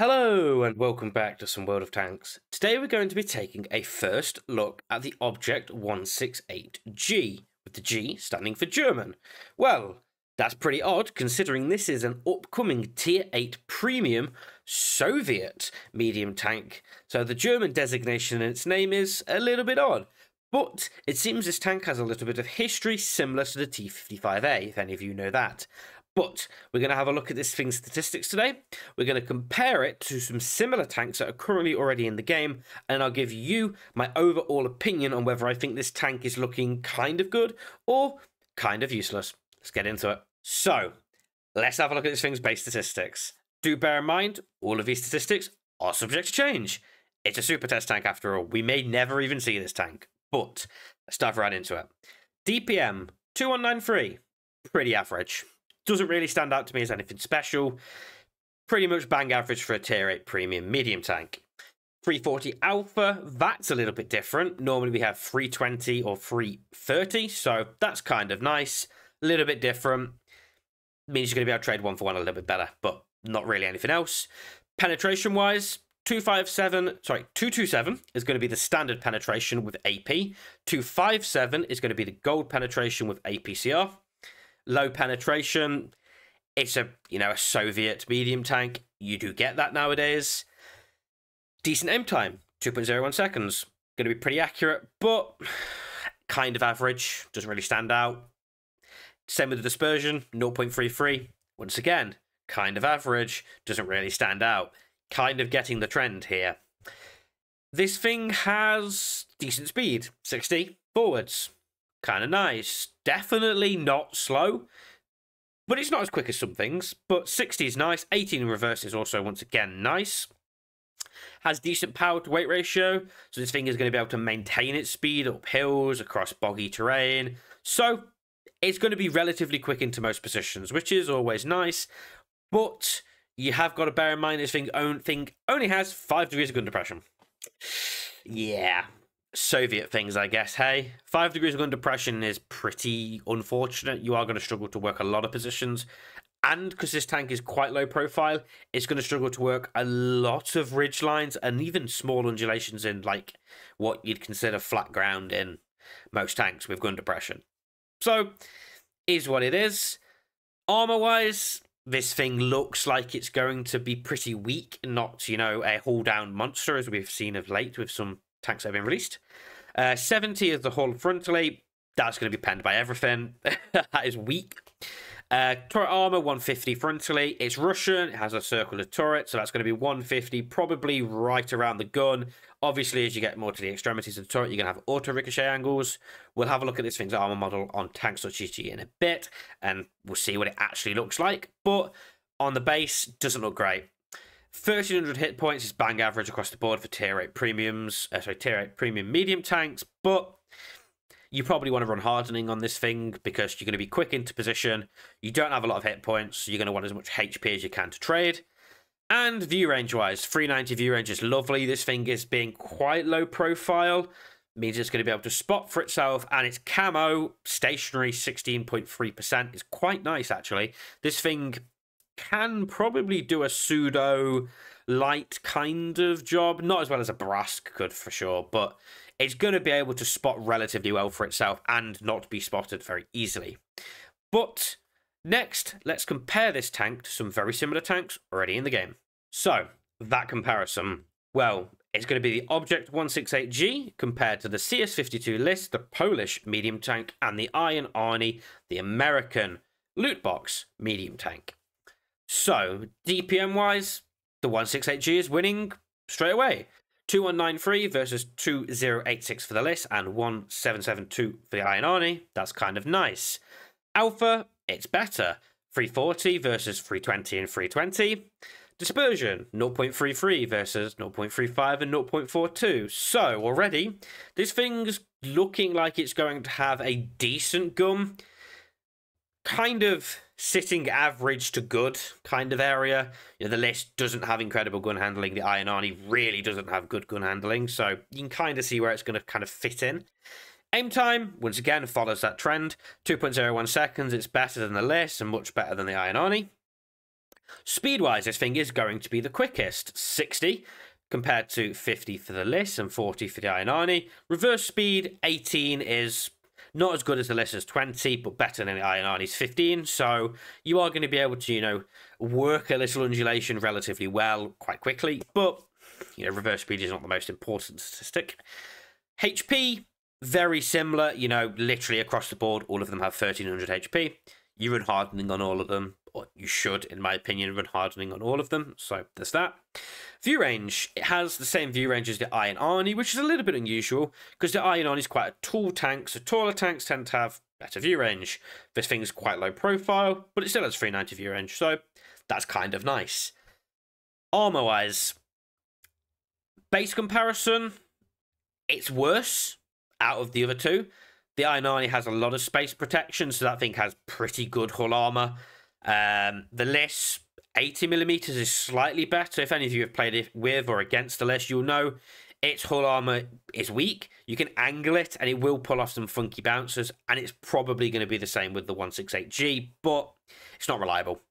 Hello and welcome back to some World of Tanks. Today we're going to be taking a first look at the Object 168G, with the G standing for German. Well, that's pretty odd considering this is an upcoming Tier 8 Premium Soviet medium tank, so the German designation in its name is a little bit odd. But it seems this tank has a little bit of history similar to the T-55A, if any of you know that. But we're going to have a look at this thing's statistics today. We're going to compare it to some similar tanks that are currently already in the game, and I'll give you my overall opinion on whether I think this tank is looking kind of good or kind of useless. Let's get into it. So, let's have a look at this thing's base statistics. Do bear in mind, all of these statistics are subject to change. It's a Supertest tank after all. We may never even see this tank, but let's dive right into it. DPM 2193, pretty average. Doesn't really stand out to me as anything special. Pretty much bang average for a Tier 8 Premium medium tank. 340 Alpha, that's a little bit different. Normally we have 320 or 330, so that's kind of nice. A little bit different. Means you're going to be able to trade one for one a little bit better, but not really anything else. Penetration-wise, 227 is going to be the standard penetration with AP. 257 is going to be the gold penetration with APCR. Low penetration, it's a Soviet medium tank. You do get that nowadays. Decent aim time, 2.01 seconds. Going to be pretty accurate, but kind of average. Doesn't really stand out. Same with the dispersion, 0.33. Once again, kind of average. Doesn't really stand out. Kind of getting the trend here. This thing has decent speed, 60 forwards. Kind of nice. Definitely not slow, but it's not as quick as some things. But 60 is nice. 18 in reverse is also, once again, nice. Has decent power to weight ratio, so this thing is going to be able to maintain its speed up hills, across boggy terrain. So it's going to be relatively quick into most positions, which is always nice. But you have got to bear in mind this thing only has 5 degrees of gun depression. Yeah. Soviet things, I guess, hey? 5 degrees of gun depression is pretty unfortunate. You are going to struggle to work a lot of positions. And because this tank is quite low profile, it's going to struggle to work a lot of ridge lines and even small undulations in, like, what you'd consider flat ground in most tanks with gun depression. So, is what it is. Armor-wise, this thing looks like it's going to be pretty weak, not, a hull-down monster, as we've seen of late with some tanks that have been released. 70 is the hull frontally. That's going to be penned by everything. That is weak. Turret armor, 150 frontally. It's Russian. It has a circular turret, so that's going to be 150, probably right around the gun. Obviously, as you get more to the extremities of the turret, you're going to have auto ricochet angles. We'll have a look at this thing's armor model on tanks.gg in a bit, and we'll see what it actually looks like. But on the base, doesn't look great. 1,300 hit points is bang average across the board for Tier 8 premiums, Tier 8 premium medium tanks, but you probably want to run hardening on this thing because you're going to be quick into position. You don't have a lot of hit points, so you're going to want as much HP as you can to trade. And view range-wise, 390 view range is lovely. This thing is being quite low profile, means it's going to be able to spot for itself, and its camo, stationary 16.3%, is quite nice, actually. This thing can probably do a pseudo light kind of job, not as well as a Brask could for sure, but it's going to be able to spot relatively well for itself and not be spotted very easily. But next, let's compare this tank to some very similar tanks already in the game. So, that comparison, well, it's going to be the Object 168G compared to the CS52 List, the Polish medium tank, and the Iron Arnie, the American loot box medium tank. So, DPM-wise, the 168G is winning straight away. 2193 versus 2086 for the List and 1772 for the Iron Arnie. That's kind of nice. Alpha, it's better. 340 versus 320 and 320. Dispersion, 0.33 versus 0.35 and 0.42. So, already, this thing's looking like it's going to have a decent gun. Kind of sitting average to good kind of area. The List doesn't have incredible gun handling. The Iron Arnie really doesn't have good gun handling. So you can kind of see where it's going to kind of fit in. Aim time, once again, follows that trend. 2.01 seconds. It's better than the List and much better than the Iron Arnie. Speed-wise, this thing is going to be the quickest. 60 compared to 50 for the Liss and 40 for the Iron Arnie. Reverse speed, 18 is not as good as the Liss's 20, but better than the Iron Arnie's 15. So you are going to be able to, you know, work a little undulation relatively well quite quickly. But, you know, reverse speed is not the most important statistic. HP, very similar, you know, literally across the board, all of them have 1300 HP. You run hardening on all of them, or you should, in my opinion, run hardening on all of them. So there's that. View range, it has the same view range as the Iron Arnie, which is a little bit unusual because the Iron Arnie is quite a tall tank, so taller tanks tend to have better view range. This thing's quite low profile, but it still has 390 view range, so that's kind of nice. Armor-wise, base comparison, it's worse out of the other two. The Iron Arnie has a lot of space protection, so that thing has pretty good hull armor. The Liss, 80mm is slightly better. If any of you have played it with or against the Liss, you'll know its hull armor is weak. You can angle it, and it will pull off some funky bounces, and it's probably going to be the same with the 168G, but it's not reliable.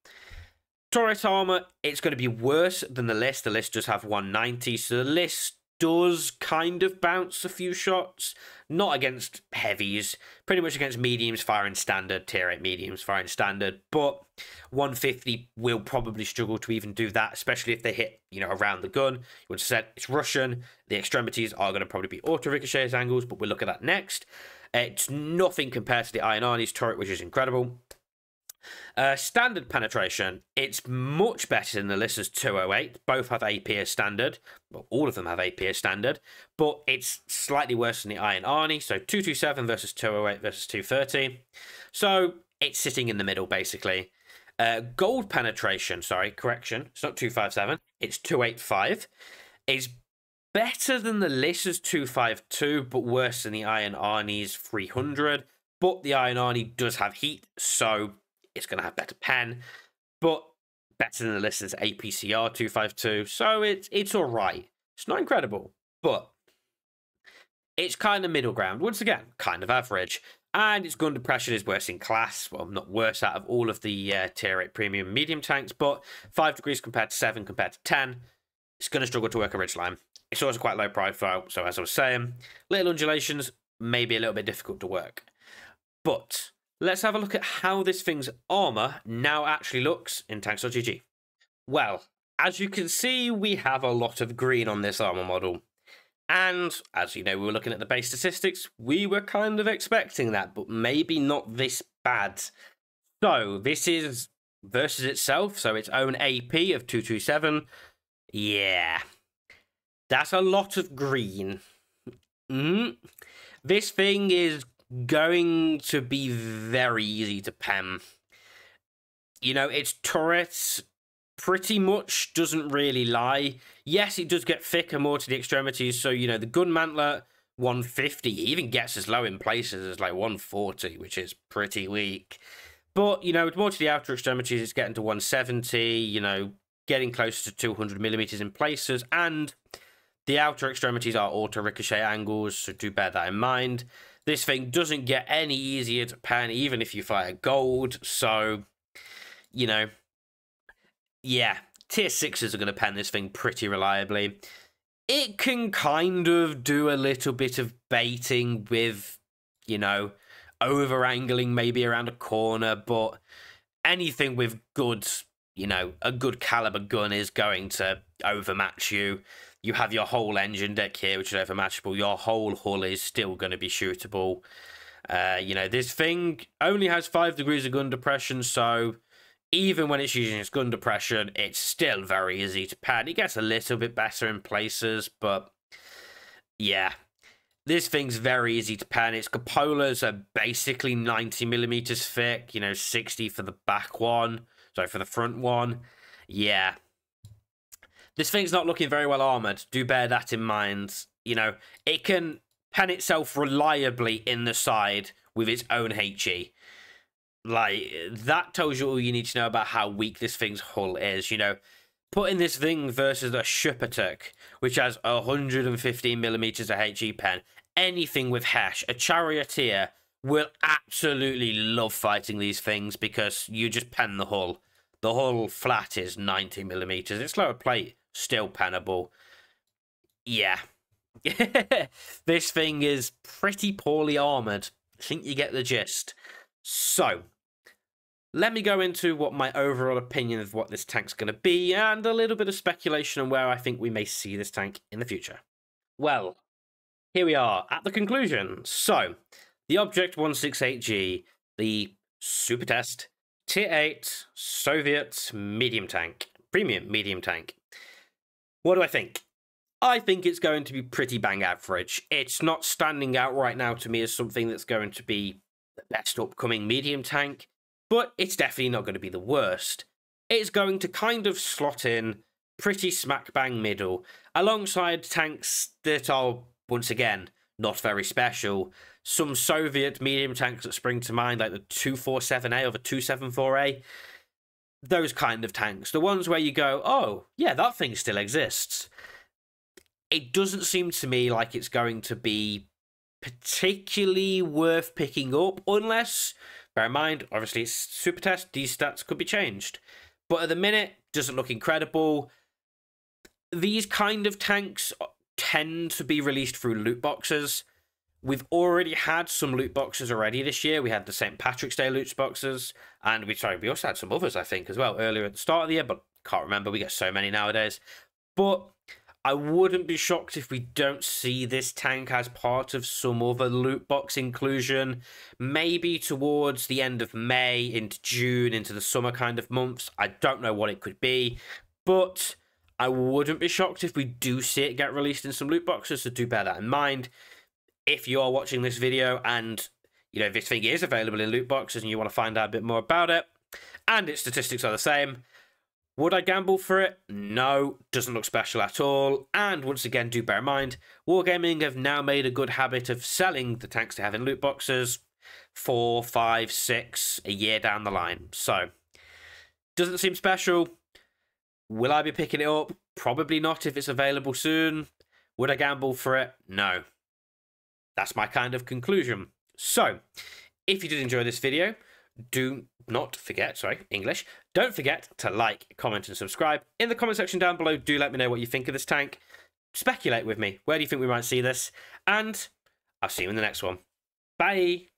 Turret armor, it's going to be worse than the Liss. The Liss does have 190, so the Liss does kind of bounce a few shots, not against heavies, pretty much against mediums firing standard, tier 8 mediums firing standard, but 150 will probably struggle to even do that, especially if they hit, you know, around the gun. You would have said it's Russian, the extremities are going to probably be auto-ricochet angles, but we'll look at that next. It's nothing compared to the Iron Arnie's turret, which is incredible. Standard penetration, it's much better than the Liss's 208. Both have AP as standard. Well, all of them have AP as standard, but it's slightly worse than the Iron Arnie. So 227 versus 208 versus 230. So it's sitting in the middle, basically. Gold penetration, sorry, correction. It's not 257, it's 285. It's better than the Liss's 252, but worse than the Iron Arnie's 300. But the Iron Arnie does have heat, so it's going to have better pen, but better than the Liss's APCR 252, so it's all right. It's not incredible, but it's kind of middle ground. Once again, kind of average. And its gun depression is worse in class. Well, not worse out of all of the tier 8 premium medium tanks, but 5 degrees compared to 7 compared to 10. It's going to struggle to work a ridgeline. It's also quite low profile, so as I was saying, little undulations may be a little bit difficult to work. But let's have a look at how this thing's armor now actually looks in tanks.gg. Well, as you can see, we have a lot of green on this armor model. And, as you know, we were looking at the base statistics, we were kind of expecting that, but maybe not this bad. So, this is versus itself, so its own AP of 227. Yeah, that's a lot of green. This thing is going to be very easy to pen. You know, its turrets pretty much doesn't really lie. Yes, it does get thicker more to the extremities, so, you know, the gun mantler, 150, even gets as low in places as, like, 140, which is pretty weak. But, you know, more to the outer extremities, it's getting to 170, you know, getting close to 200mm in places, and the outer extremities are auto-ricochet angles, so do bear that in mind. This thing doesn't get any easier to pen, even if you fire gold, so, you know, yeah, tier 6s are going to pen this thing pretty reliably. It can kind of do a little bit of baiting with, you know, over-angling maybe around a corner, but anything with good, you know, a good caliber gun is going to overmatch you. You have your whole engine deck here, which is overmatchable. Your whole hull is still going to be shootable. You know, this thing only has 5 degrees of gun depression, so even when it's using its gun depression, it's still very easy to pen. It gets a little bit better in places, but yeah, this thing's very easy to pen. Its cupolas are basically 90mm thick, you know, 60 for the back one, sorry, for the front one. Yeah. This thing's not looking very well armored. Do bear that in mind. You know, it can pen itself reliably in the side with its own HE. Like, that tells you all you need to know about how weak this thing's hull is, you know. Putting this thing versus a Supertest, which has 115mm of HE pen, anything with Hesh, a charioteer, will absolutely love fighting these things because you just pen the hull. The hull flat is 90mm. Its lower plate, still pennable. Yeah. This thing is pretty poorly armoured. I think you get the gist. So, let me go into what my overall opinion of what this tank's going to be, and a little bit of speculation on where I think we may see this tank in the future. Well, here we are at the conclusion. So, the Object 168G, the Supertest, Tier 8 Soviet medium tank, premium medium tank. What do I think? I think it's going to be pretty bang average. It's not standing out right now to me as something that's going to be the best upcoming medium tank, but it's definitely not going to be the worst. It's going to kind of slot in pretty smack bang middle, alongside tanks that are, once again, not very special. Some Soviet medium tanks that spring to mind, like the 247A or the 274A. Those kind of tanks. The ones where you go, oh, yeah, that thing still exists. It doesn't seem to me like it's going to be particularly worth picking up, unless, bear in mind, obviously it's Supertest, these stats could be changed. But at the minute, doesn't look incredible. These kind of tanks tend to be released through loot boxes. We've already had some loot boxes already this year. We had the St. Patrick's Day loot boxes, and we also had some others, I think, as well, earlier at the start of the year, but can't remember. We get so many nowadays. But I wouldn't be shocked if we don't see this tank as part of some other loot box inclusion, maybe towards the end of May, into June, into the summer kind of months. I don't know what it could be, but I wouldn't be shocked if we do see it get released in some loot boxes, so do bear that in mind. If you are watching this video and, you know, this thing is available in loot boxes and you want to find out a bit more about it, and its statistics are the same, would I gamble for it? No, doesn't look special at all. And once again, do bear in mind, Wargaming have now made a good habit of selling the tanks they have in loot boxes 4, 5, 6 a year down the line. So, doesn't seem special. Will I be picking it up? Probably not if it's available soon. Would I gamble for it? No. That's my kind of conclusion. So, if you did enjoy this video, do not forget, don't forget to like, comment, and subscribe. In the comment section down below, do let me know what you think of this tank. Speculate with me. Where do you think we might see this? And I'll see you in the next one. Bye!